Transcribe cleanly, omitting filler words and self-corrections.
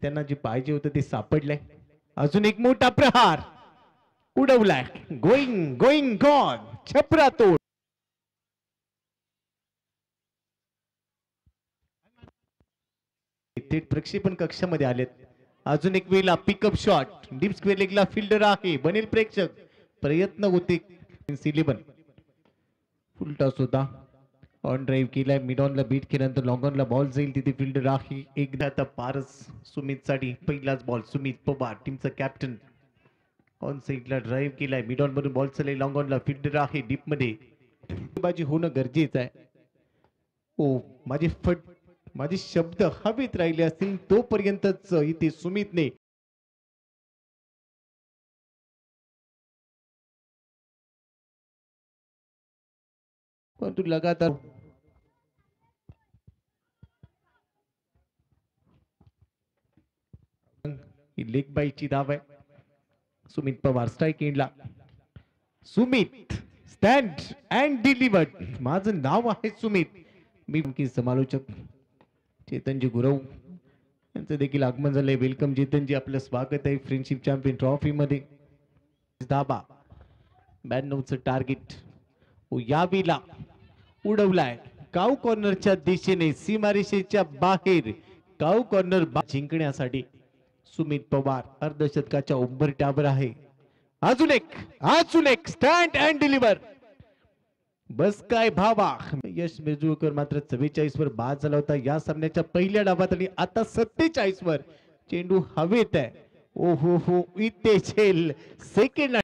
त्यांना जे पाहिजे होतं ते सापडलंय. अजून एक मोठा प्रहार उडवलाय. गोइंग गोइंग गॉन, छपरा तोड. थेट प्रक्षेपण कक्षामध्ये आलेत. अजून एक वेळेला पिकअप शॉट डीप स्क्वेअर लेगला फिल्डर आहे, बनेल प्रेक्षक. प्रयत्न होते 11 फुल टॉस होता. ऑन ड्राईव्ह केलाय, मिड ऑनला बीट केल्यानंतर लॉंग ऑनला बॉल जाईल, तिथे फिल्डर आहे. एकदा आता पारस सुमित साठी पहिलाच बॉल. सुमित पवार टीमचा कॅप्टन ऑन साईडला ड्राईव्ह केलाय, मिड ऑन मधून बॉल चालले, लॉंग ऑनला फिल्डर आहे डीप मध्ये. बाजी होणं गरजेचं आहे. ओ माझे शब्द हवेत राहिले असतील तोपर्यंतच इथे सुमितने परंतु लगातार लेग बाईची धाव आहे. सुमित पवार स्ट्राईक एंडला. Sumit stand and delivered. माझं नाव आहे सुमित. मी की समालोचक चेतनजी गुरव यांचं देखील आगमन झालंय. वेलकम चेतनजी, आपलं स्वागत आहे फ्रेंडशिप चॅम्पियन ट्रॉफी मध्ये. धाबा 92चं टार्गेट यावीला उडवलाय. काऊ कॉर्नरच्या दिशेने, सीमारेषेच्या बाहेर काऊ कॉर्नर जिंकण्यासाठी सुमित पवार अर्धशतकाच्या उंबरठ्यावर आहे. अजून एक स्टँड अँड डिलिव्हर. बस काय भावा. यश मिरजुळकर मात्र 44 वर बाद झाला होता या सामन्याच्या पहिल्या डावात आणि आता 47 वर चेंडू हवेत आहे. ओ हो इथे सेकंड